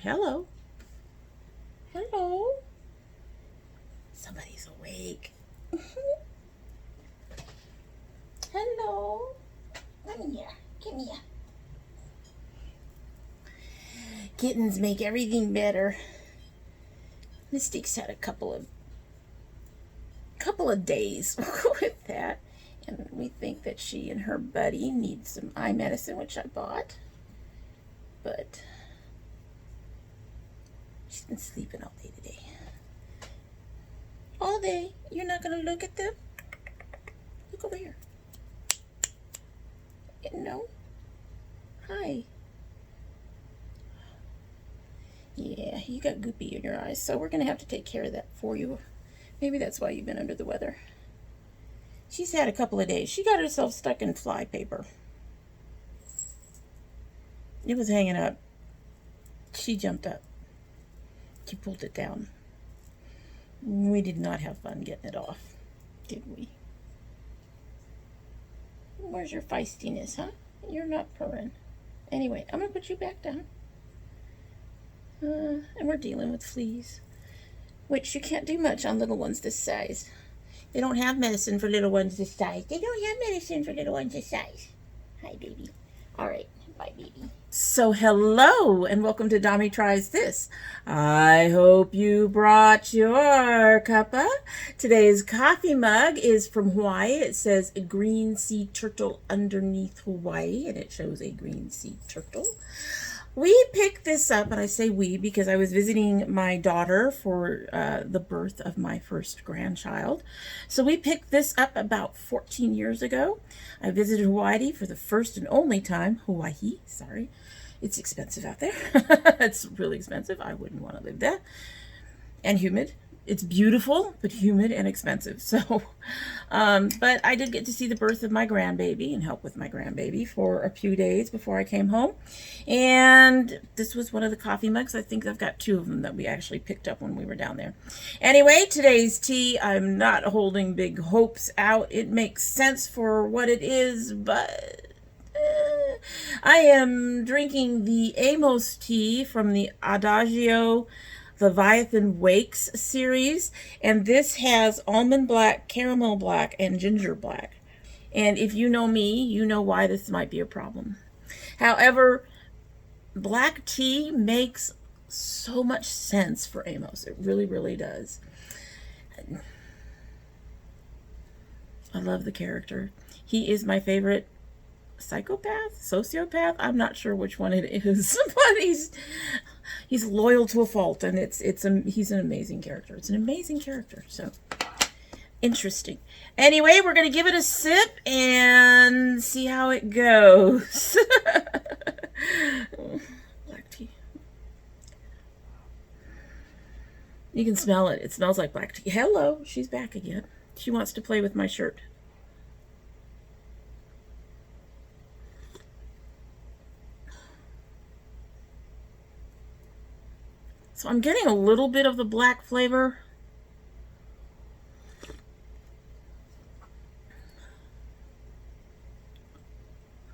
Hello. Hello. Somebody's awake. Hello. Come here. Come here. Kittens make everything better. Mystique's had a couple of days with that, and we think that she and her buddy need some eye medicine, which I bought, but she's been sleeping all day today. All day. You're not gonna look at them? Look over here. No. Hi. Yeah, you got goopy in your eyes, so we're gonna have to take care of that for you. Maybe that's why you've been under the weather. She's had a couple of days. She got herself stuck in fly paper. It was hanging up. She jumped up. She pulled it down. We did not have fun getting it off, did we? Where's your feistiness, huh? You're not purring. Anyway, I'm gonna put you back down. And we're dealing with fleas, which you can't do much on little ones this size. They don't have medicine for little ones this size. They don't have medicine for little ones this size. Hi, baby. All right. Bye, baby. So, hello, and welcome to domytriesthis. I hope you brought your cuppa. Today's coffee mug is from Hawaii. It says a green sea turtle underneath Hawaii, and it shows a green sea turtle. We picked this up, and I say we because I was visiting my daughter for the birth of my first grandchild. So we picked this up about 14 years ago. I visited Hawaii for the first and only time. Hawaii, sorry. It's expensive out there. It's really expensive. I wouldn't want to live there. And humid. It's beautiful, but humid and expensive. So, but I did get to see the birth of my grandbaby and help with my grandbaby for a few days before I came home. And this was one of the coffee mugs. I think I've got two of them that we actually picked up when we were down there. Anyway, today's tea, I'm not holding big hopes out. It makes sense for what it is, but I am drinking the Amos tea from the Adagio Leviathan Wakes series, and this has almond black, caramel black, and ginger black. And if you know me, you know why this might be a problem. However, black tea makes so much sense for Amos. It really, really does. I love the character. He is my favorite psychopath, sociopath. I'm not sure which one it is, but he's loyal to a fault, and he's an amazing character. It's an amazing character. So interesting. Anyway, we're gonna give it a sip and see how it goes. Black tea. You can smell it. It smells like black tea. Hello, she's back again. She wants to play with my shirt. So I'm getting a little bit of the black flavor.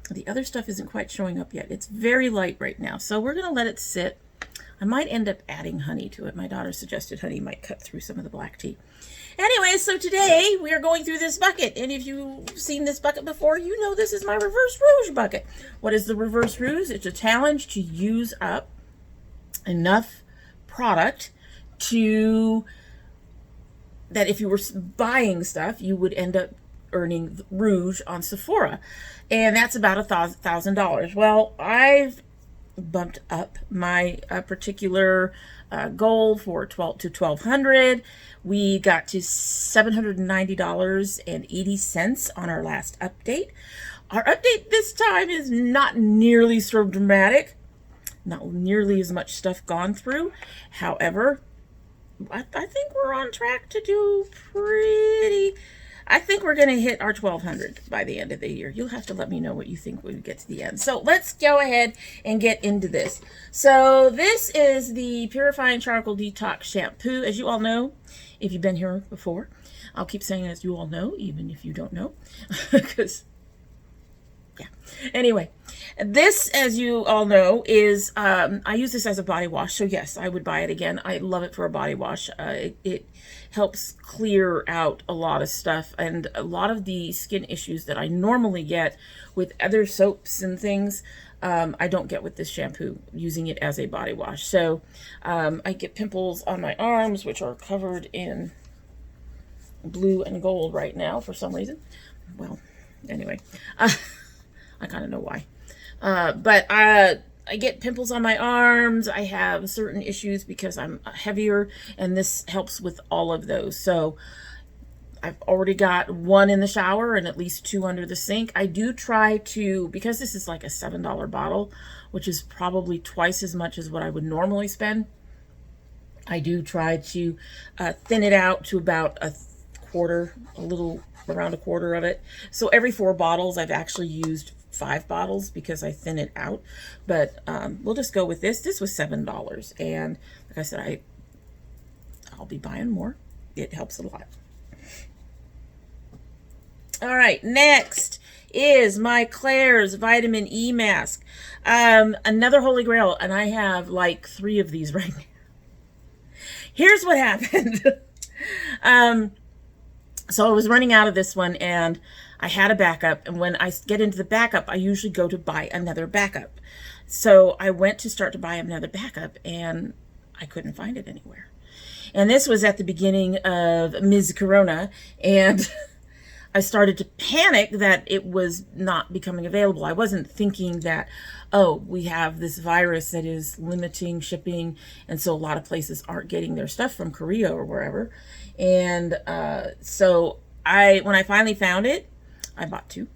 The other stuff isn't quite showing up yet. It's very light right now. So we're going to let it sit. I might end up adding honey to it. My daughter suggested honey might cut through some of the black tea. Anyway, so today we are going through this bucket. And if you've seen this bucket before, you know this is my reverse rouge bucket. What is the reverse rouge? It's a challenge to use up enough product that if you were buying stuff, you would end up earning rouge on Sephora, and that's about $1,000. Well, I've bumped up my particular goal for $1,200. We got to $790.80 on our last update. Our update this time is not nearly so dramatic. Not nearly as much stuff gone through. However, I think we're on track to do I think we're going to hit our 1,200 by the end of the year. You'll have to let me know what you think when we get to the end. So let's go ahead and get into this. So this is the Purifying Charcoal Detox Shampoo. As you all know, if you've been here before, I'll keep saying as you all know, even if you don't know, because Yeah. Anyway, this, as you all know, is, I use this as a body wash. So yes, I would buy it again. I love it for a body wash. It helps clear out a lot of stuff, and a lot of the skin issues that I normally get with other soaps and things, I don't get with this shampoo, using it as a body wash. So I get pimples on my arms, which are covered in blue and gold right now for some reason. Well, anyway, I kind of know why. But I get pimples on my arms. I have certain issues because I'm heavier, and this helps with all of those. So I've already got one in the shower and at least 2 under the sink. I do try to, because this is like a $7 bottle, which is probably twice as much as what I would normally spend, I do try to thin it out to about a quarter, around a quarter of it. So every 4 bottles, I've actually used 5 bottles because I thin it out. But we'll just go with this. This was $7, and like I said, I'll be buying more. It helps a lot. All right, next is my Claire's Vitamin E mask. Another holy grail, and I have like 3 of these right now. Here's what happened. So I was running out of this one, and I had a backup, and when I get into the backup, I usually go to buy another backup. So I went to start to buy another backup, and I couldn't find it anywhere. And this was at the beginning of Ms. Corona, and I started to panic that it was not becoming available. I wasn't thinking that, oh, we have this virus that is limiting shipping, and so a lot of places aren't getting their stuff from Korea or wherever. And so when I finally found it, I bought 2.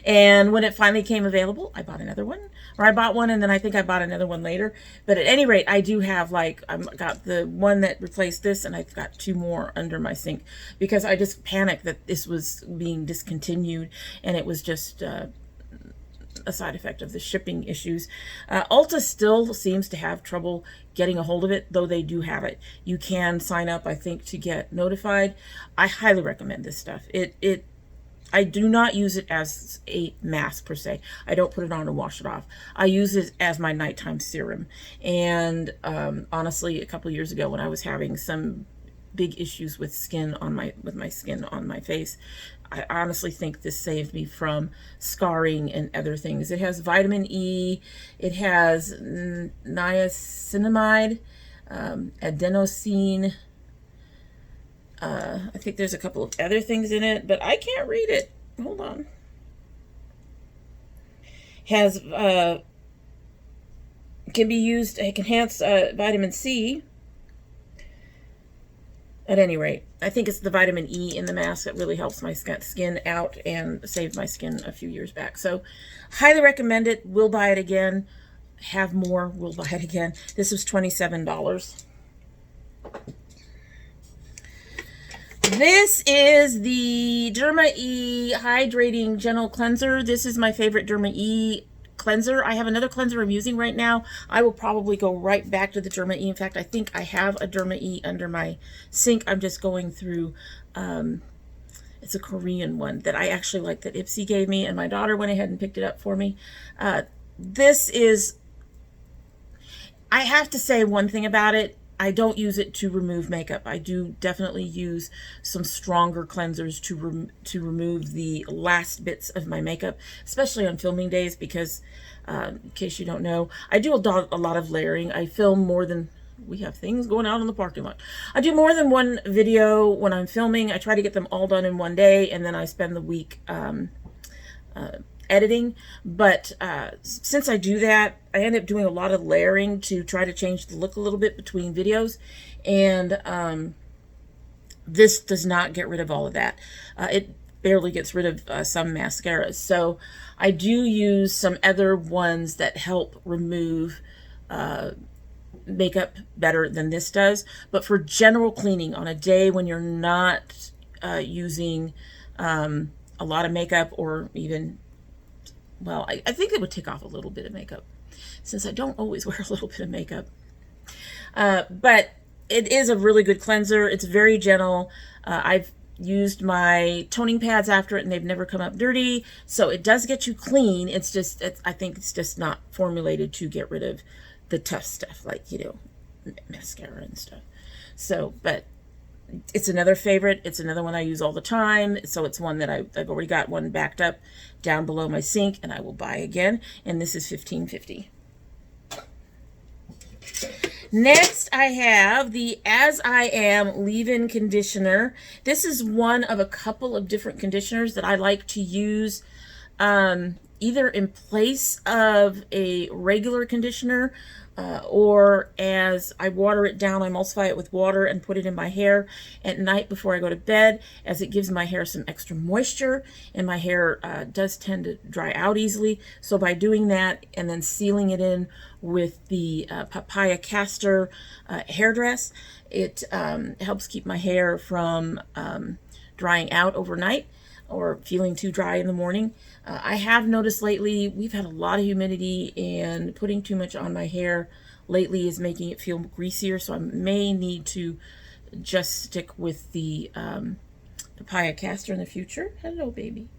And when it finally came available, I bought another one. Or I bought one, and then I think I bought another one later. But at any rate, I do have, like, I've got the one that replaced this, and I've got 2 more under my sink, because I just panicked that this was being discontinued, and it was just a side effect of the shipping issues. Ulta still seems to have trouble getting a hold of it, though they do have it. You can sign up, I think, to get notified. I highly recommend this stuff. I do not use it as a mask per se. I don't put it on and wash it off. I use it as my nighttime serum. And honestly, a couple of years ago, when I was having some big issues with skin on my skin on my face, I honestly think this saved me from scarring and other things. It has vitamin E. It has niacinamide, adenosine. I think there's a couple of other things in it, but I can't read it. Hold on. Has can be used to enhance vitamin C. At any rate, I think it's the vitamin E in the mask that really helps my skin out and saved my skin a few years back. So highly recommend it. We'll buy it again. Have more. We'll buy it again. This was $27. This is the Derma E Hydrating Gentle Cleanser. This is my favorite Derma E cleanser. I have another cleanser I'm using right now. I will probably go right back to the Derma E. In fact, I think I have a Derma E under my sink. I'm just going through, it's a Korean one that I actually like, that Ipsy gave me, and my daughter went ahead and picked it up for me. This is, I have to say one thing about it. I don't use it to remove makeup. I do definitely use some stronger cleansers to remove the last bits of my makeup, especially on filming days, because in case you don't know, I do a lot of layering. I film more than, we have things going on in the parking lot. I do more than one video when I'm filming. I try to get them all done in one day, and then I spend the week editing. But since I do that, I end up doing a lot of layering to try to change the look a little bit between videos, and this does not get rid of all of that. It barely gets rid of some mascaras. So I do use some other ones that help remove makeup better than this does. But for general cleaning on a day when you're not using a lot of makeup, or even, well, I think it would take off a little bit of makeup, since I don't always wear a little bit of makeup. But it is a really good cleanser. It's very gentle. I've used my toning pads after it and they've never come up dirty. So it does get you clean. It's just, I think it's just not formulated to get rid of the tough stuff, like, you know, mascara and stuff. So, but it's another favorite. It's another one I use all the time. So it's one that I've already got one backed up down below my sink and I will buy again. And this is $15.50. Next, I have the As I Am leave-in conditioner. This is one of a couple of different conditioners that I like to use either in place of a regular conditioner or as I water it down, I emulsify it with water and put it in my hair at night before I go to bed, as it gives my hair some extra moisture, and my hair does tend to dry out easily. So by doing that and then sealing it in with the papaya castor hairdress, it helps keep my hair from drying out overnight or feeling too dry in the morning. I have noticed lately we've had a lot of humidity, and putting too much on my hair lately is making it feel greasier, so I may need to just stick with the papaya castor in the future. Hello, baby.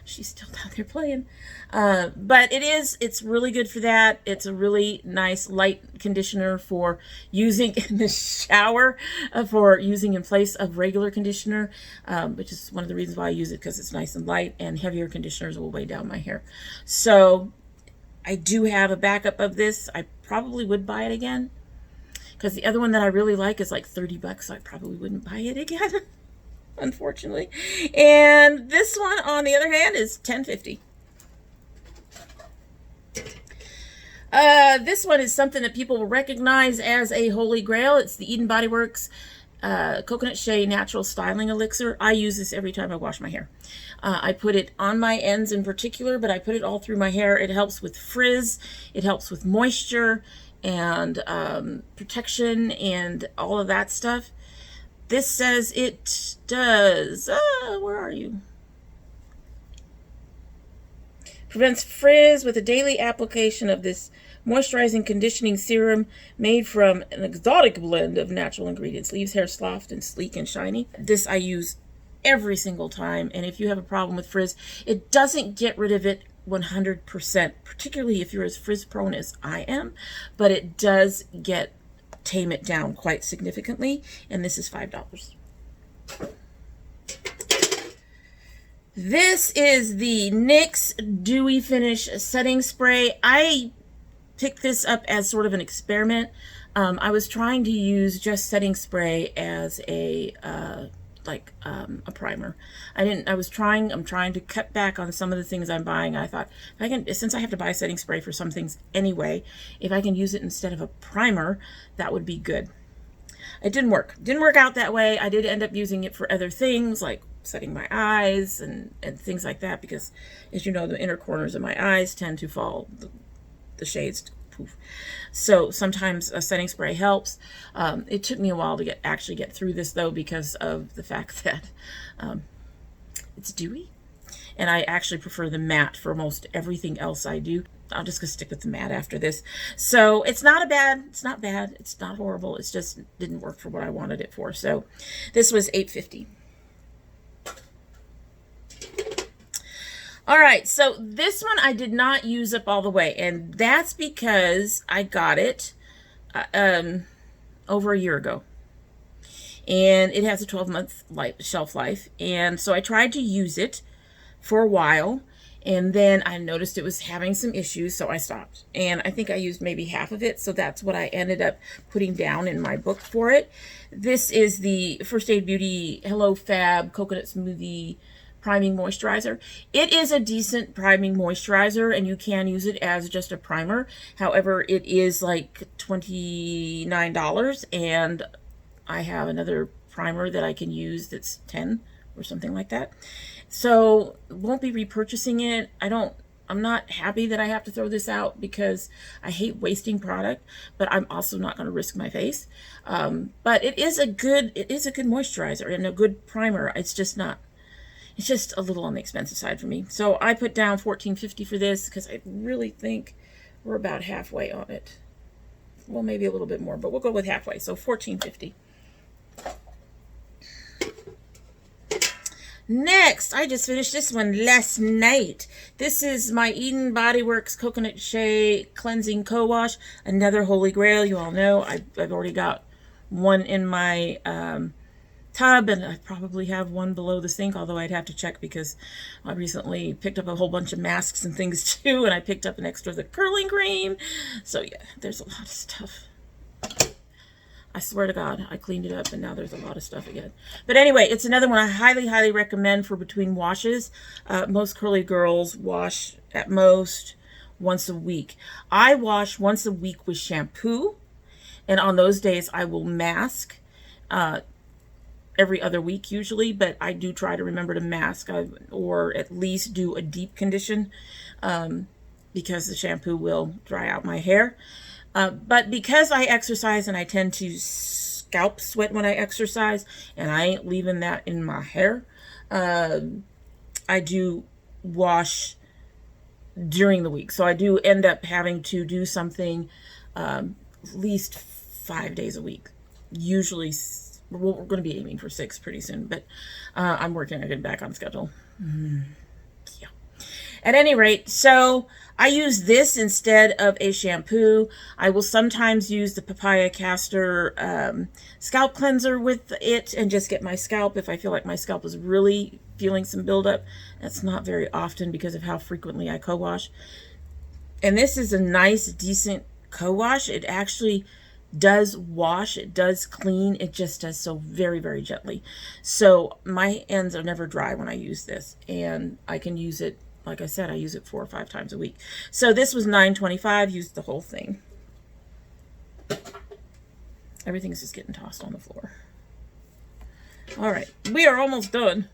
She's still down there playing. But it's really good for that. It's a really nice light conditioner for using in the shower, for using in place of regular conditioner, which is one of the reasons why I use it, because it's nice and light, and heavier conditioners will weigh down my hair. So I do have a backup of this. I probably would buy it again, because the other one that I really like is like $30, so I probably wouldn't buy it again. Unfortunately. And this one, on the other hand, is $10.50. This one is something that people will recognize as a holy grail. It's the Eden Body Works Coconut Shea Natural Styling Elixir. I use this every time I wash my hair. I put it on my ends in particular, but I put it all through my hair. It helps with frizz. It helps with moisture and protection and all of that stuff. This says it does, where are you? Prevents frizz with a daily application of this moisturizing conditioning serum made from an exotic blend of natural ingredients. Leaves hair soft and sleek and shiny. This I use every single time, and if you have a problem with frizz, it doesn't get rid of it 100%, particularly if you're as frizz prone as I am, but it does tame it down quite significantly, and this is $5. This is the NYX Dewy Finish Setting Spray. I picked this up as sort of an experiment. I was trying to use just setting spray as a primer. I'm trying to cut back on some of the things I'm buying. I thought, since I have to buy setting spray for some things anyway, if I can use it instead of a primer, that would be good. It didn't work. Didn't work out that way. I did end up using it for other things, like setting my eyes and things like that, because, as you know, the inner corners of my eyes tend to fall, the shades poof. So sometimes a setting spray helps. It took me a while to actually get through this, though, because of the fact that it's dewy, and I actually prefer the matte for most everything else I do. I'm just gonna stick with the matte after this. So it's not bad. It's not horrible. It's just didn't work for what I wanted it for. So this was $8.50. All right, so this one I did not use up all the way, and that's because I got it over a year ago, and it has a 12-month shelf life, and so I tried to use it for a while, and then I noticed it was having some issues, so I stopped, and I think I used maybe half of it, so that's what I ended up putting down in my book for it. This is the First Aid Beauty Hello Fab Coconut Smoothie Priming Moisturizer. It is a decent priming moisturizer, and you can use it as just a primer. However, it is like $29, and I have another primer that I can use that's $10 or something like that. So won't be repurchasing it. I'm not happy that I have to throw this out, because I hate wasting product, but I'm also not going to risk my face. But it is a good moisturizer and a good primer. It's just a little on the expensive side for me. So I put down $14.50 for this, because I really think we're about halfway on it. Well, maybe a little bit more, but we'll go with halfway. So $14.50. Next, I just finished this one last night. This is my Eden Body Works Coconut Shea Cleansing Co-Wash. Another holy grail. You all know I've already got one in my tub, and I probably have one below the sink, although I'd have to check because I recently picked up a whole bunch of masks and things too, and I picked up an extra of the curling cream. So yeah, there's a lot of stuff. I swear to God, I cleaned it up and now there's a lot of stuff again. But anyway, it's another one I highly, highly recommend for between washes. Most curly girls wash at most once a week. I wash once a week with shampoo, and on those days I will mask every other week usually, but I do try to remember to mask or at least do a deep condition because the shampoo will dry out my hair. But because I exercise and I tend to scalp sweat when I exercise, and I ain't leaving that in my hair, I do wash during the week. So I do end up having to do something at least 5 days a week. Usually, we're going to be aiming for 6 pretty soon, but I'm working on getting back on schedule. Yeah. At any rate, so I use this instead of a shampoo. I will sometimes use the papaya castor scalp cleanser with it and just get my scalp if I feel like my scalp is really feeling some buildup. That's not very often because of how frequently I co-wash. And this is a nice, decent co-wash. It actually does wash, it does clean, it just does so very, very gently. So my ends are never dry when I use this, and I can use it, like I said, I use it 4 or 5 times a week. So this was $9.25, used the whole thing. Everything's just getting tossed on the floor. All right, we are almost done.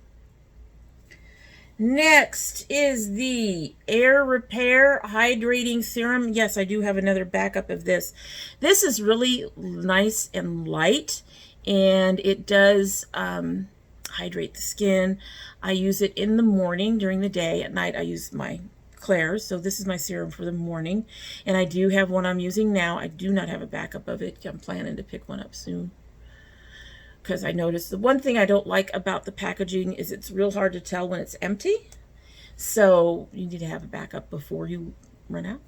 Next is the Air Repair Hydrating Serum. Yes, I do have another backup of this. This is really nice and light, and it does hydrate the skin. I use it in the morning during the day. At night, I use my Claire's. So this is my serum for the morning, and I do have one I'm using now. I do not have a backup of it. I'm planning to pick one up soon, because I noticed the one thing I don't like about the packaging is it's real hard to tell when it's empty. So you need to have a backup before you run out.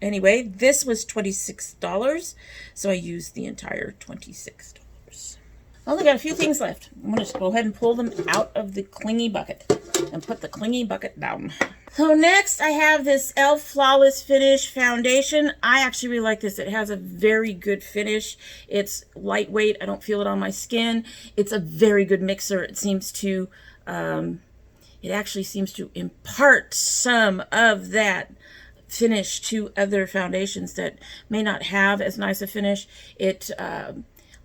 Anyway, this was $26, so I used the entire $26. I only got a few things left. I'm going to go ahead and pull them out of the clingy bucket and put the clingy bucket down. So next I have this e.l.f. Flawless Finish Foundation. I actually really like this. It has a very good finish. It's lightweight. I don't feel it on my skin. It's a very good mixer. It seems to, it actually seems to impart some of that finish to other foundations that may not have as nice a finish. It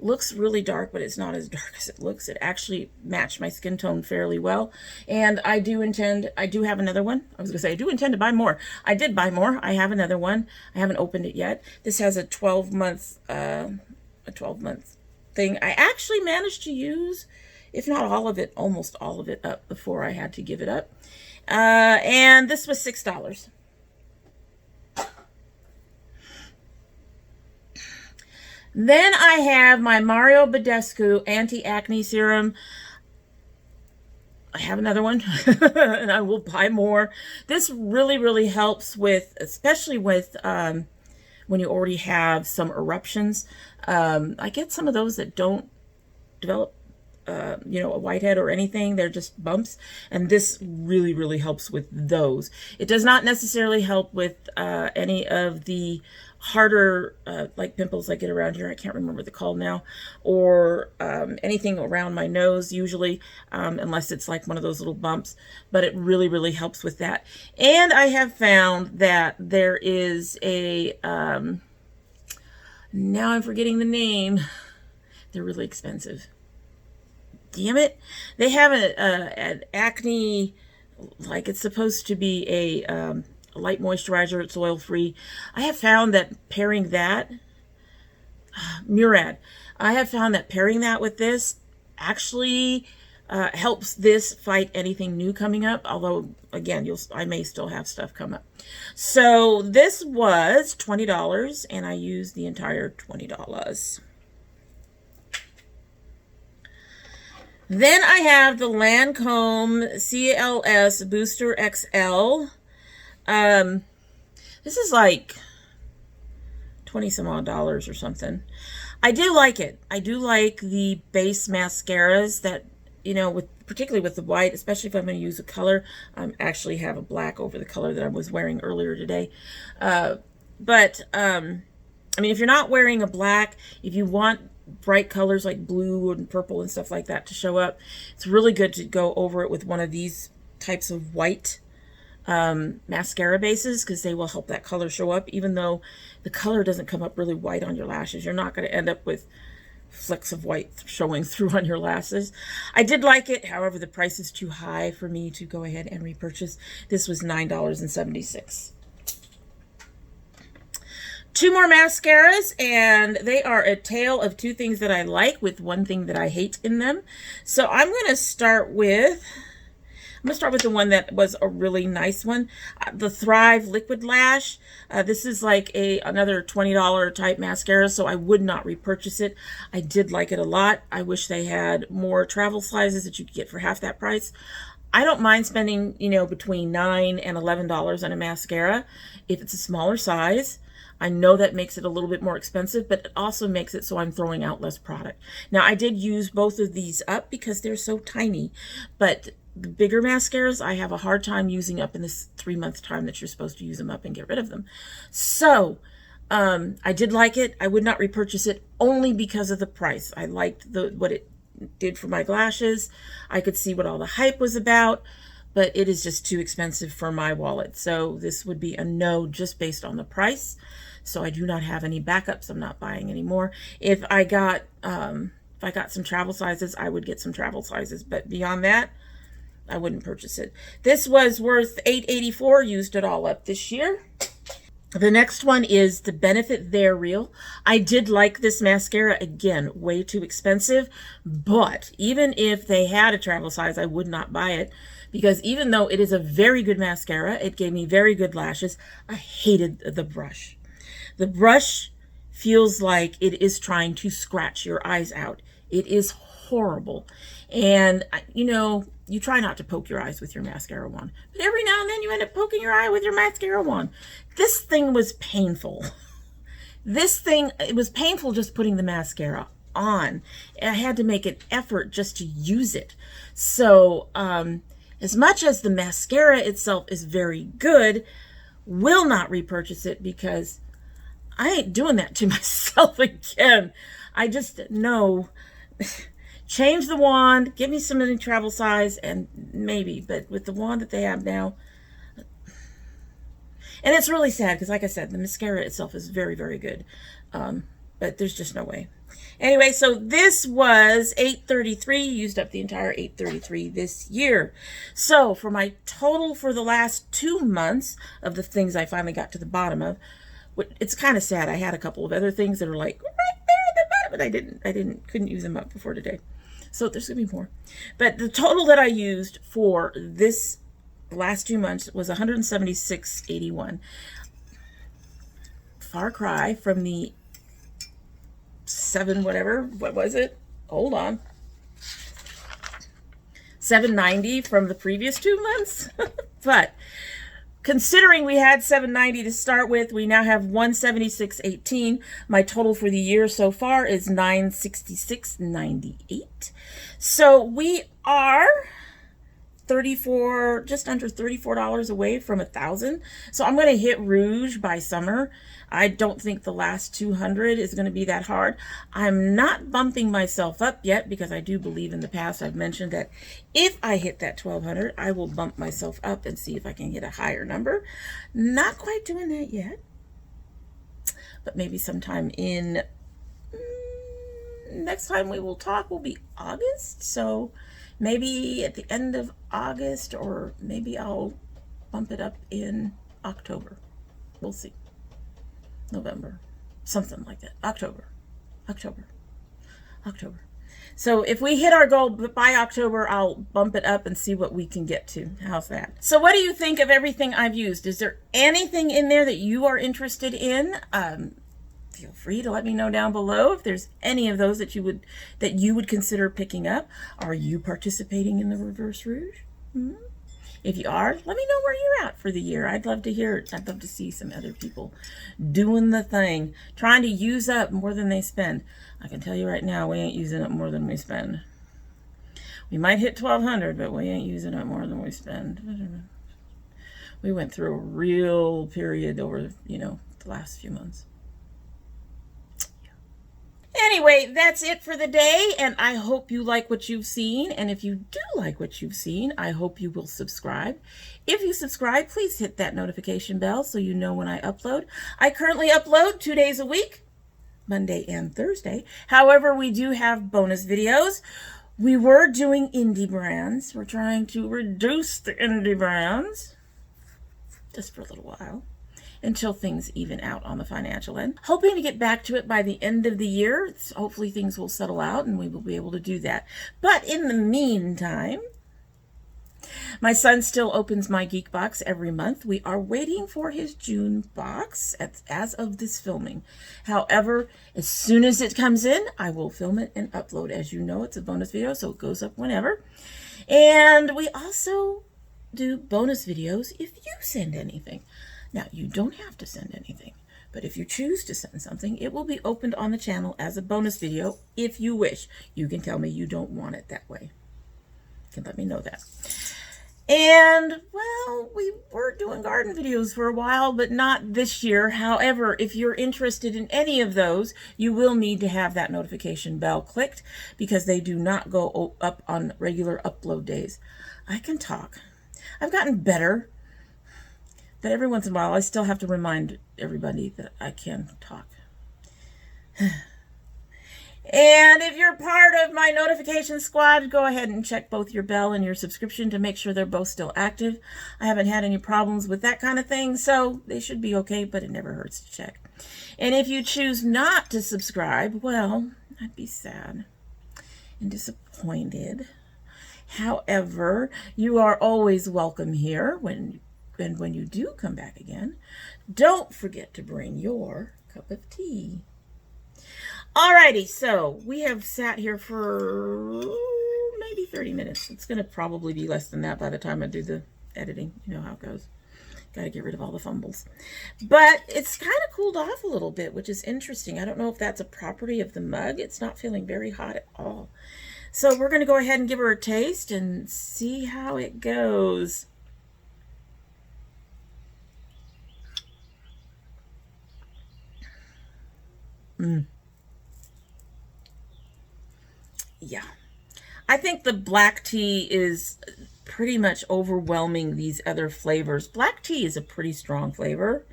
looks really dark, but it's not as dark as it looks. It actually matched my skin tone fairly well. And I do have another one. I was gonna say, I do intend to buy more. I did buy more. I have another one. I haven't opened it yet. This has a 12-month thing. I actually managed to use, if not all of it, almost all of it up before I had to give it up. And this was $6. Then I have my Mario Badescu Anti-Acne Serum. I have another one, and I will buy more. This really, really helps with, especially with when you already have some eruptions. I get some of those that don't develop, you know, a whitehead or anything. They're just bumps, and this really, really helps with those. It does not necessarily help with any of the harder like pimples I get around here. I can't remember the call now, or anything around my nose usually, unless it's like one of those little bumps, but it really, really helps with that. And I have found that there is a now I'm forgetting the name. They're really expensive. Damn it. They have an acne, like it's supposed to be a light moisturizer. It's oil-free. I have found that pairing that, Murad, I have found that pairing that with this actually helps this fight anything new coming up. Although, again, I may still have stuff come up. So this was $20, and I used the entire $20. Then I have the Lancome CLS Booster XL. This is like 20 some odd dollars or something. I do like it. I do like the base mascaras that, you know, particularly with the white, especially if I'm going to use a color. I actually have a black over the color that I was wearing earlier today. I mean, if you're not wearing a black, if you want bright colors like blue and purple and stuff like that to show up, it's really good to go over it with one of these types of white mascara bases, because they will help that color show up. Even though the color doesn't come up really white on your lashes, you're not going to end up with flecks of white showing through on your lashes. I did like it. However, the price is too high for me to go ahead and repurchase. This was $9.76. Two more mascaras, and they are a tale of two things that I like with one thing that I hate in them. So I'm going to start with the one that was a really nice one, the Thrive Liquid Lash. This is like another $20 type mascara, so I would not repurchase it. I did like it a lot. I wish they had more travel sizes that you could get for half that price. I don't mind spending, you know, between $9 and $11 on a mascara if it's a smaller size. I know that makes it a little bit more expensive, but it also makes it so I'm throwing out less product. Now, I did use both of these up because they're so tiny, but the bigger mascaras, I have a hard time using up in this 3-month time that you're supposed to use them up and get rid of them. So, I did like it. I would not repurchase it only because of the price. I liked what it did for my lashes. I could see what all the hype was about, but it is just too expensive for my wallet. So this would be a no just based on the price. So I do not have any backups. I'm not buying anymore. If I got some travel sizes, I would get some travel sizes, but beyond that, I wouldn't purchase it. This was worth $8.84, used it all up this year. The next one is the Benefit They're Real. I did like this mascara. Again, way too expensive, but even if they had a travel size, I would not buy it, because even though it is a very good mascara, it gave me very good lashes, I hated the brush. The brush feels like it is trying to scratch your eyes out. It is horrible. And, you know, you try not to poke your eyes with your mascara wand, but every now and then you end up poking your eye with your mascara wand. This thing was painful. It was painful just putting the mascara on. I had to make an effort just to use it. So, as much as the mascara itself is very good, will not repurchase it because I ain't doing that to myself again. I just know, change the wand, give me some in travel size, and maybe, but with the wand that they have now, and it's really sad because, like I said, the mascara itself is very, very good, but there's just no way. Anyway, so this was $8.33, used up the entire $8.33 this year. So for my total for the last 2 months of the things I finally got to the bottom of, it's kind of sad. I had a couple of other things that are like right there at the bottom, but couldn't use them up before today. So there's gonna be more. But the total that I used for this last 2 months was $176.81. Far cry from the 7 whatever. What was it? Hold on. $7.90 from the previous 2 months. But considering we had $7.90 to start with, we now have $176.18. My total for the year so far is $966.98. So we are just under $34 away from 1,000. So I'm going to hit Rouge by summer. I don't think the last 200 is going to be that hard. I'm not bumping myself up yet because I do believe in the past I've mentioned that if I hit that 1,200, I will bump myself up and see if I can get a higher number. Not quite doing that yet, but maybe sometime in next time we will talk will be August. So maybe at the end of August, or maybe I'll bump it up in October. We'll see. November, something like that. October. So if we hit our goal by October, I'll bump it up and see what we can get to. How's that? So what do you think of everything I've used? Is there anything in there that you are interested in? feel free to let me know down below if there's any of those that you would consider picking up. Are you participating in the Reverse Rouge? If you are, let me know where you're at for the year. I'd love to hear it. I'd love to see some other people doing the thing, trying to use up more than they spend. I can tell you right now, we ain't using up more than we spend. We might hit 1,200, but we ain't using up more than we spend. We went through a real period over, the last few months. Anyway, that's it for the day, and I hope you like what you've seen. And if you do like what you've seen, I hope you will subscribe. If you subscribe, please hit that notification bell so you know when I upload. I currently upload 2 days a week, Monday and Thursday. However, we do have bonus videos. We were doing indie brands. We're trying to reduce the indie brands just for a little while, until things even out on the financial end. Hoping to get back to it by the end of the year. Hopefully things will settle out and we will be able to do that. But in the meantime, my son still opens my Geek Box every month. We are waiting for his June box as of this filming. However, as soon as it comes in, I will film it and upload. As you know, it's a bonus video, so it goes up whenever. And we also do bonus videos if you send anything. Now, you don't have to send anything, but if you choose to send something, it will be opened on the channel as a bonus video if you wish. You can tell me you don't want it that way. You can let me know that. And, well, we were doing garden videos for a while, but not this year. However, if you're interested in any of those, you will need to have that notification bell clicked because they do not go up on regular upload days. I can talk. I've gotten better. But every once in a while, I still have to remind everybody that I can talk. And if you're part of my notification squad, go ahead and check both your bell and your subscription to make sure they're both still active. I haven't had any problems with that kind of thing, so they should be okay, but it never hurts to check. And if you choose not to subscribe, well, I'd be sad and disappointed. However, you are always welcome here when you do come back again. Don't forget to bring your cup of tea. Alrighty, so we have sat here for maybe 30 minutes. It's going to probably be less than that by the time I do the editing. You know how it goes. Got to get rid of all the fumbles. But it's kind of cooled off a little bit, which is interesting. I don't know if that's a property of the mug. It's not feeling very hot at all. So we're going to go ahead and give her a taste and see how it goes. Yeah, I think the black tea is pretty much overwhelming these other flavors. Black tea is a pretty strong flavor,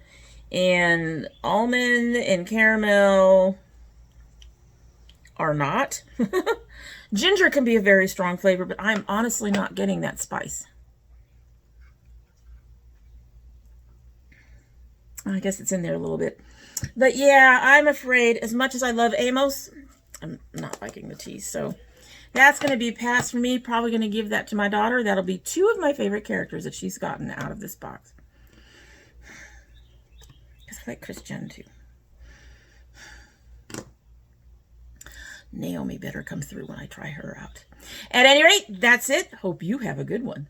and almond and caramel are not. Ginger can be a very strong flavor, but I'm honestly not getting that spice. I guess it's in there a little bit. But yeah, I'm afraid, as much as I love Amos, I'm not liking the tea. So that's going to be a pass for me. Probably going to give that to my daughter. That'll be 2 of my favorite characters that she's gotten out of this box. Because I like Chris Jen too. Naomi better come through when I try her out. At any rate, that's it. Hope you have a good one.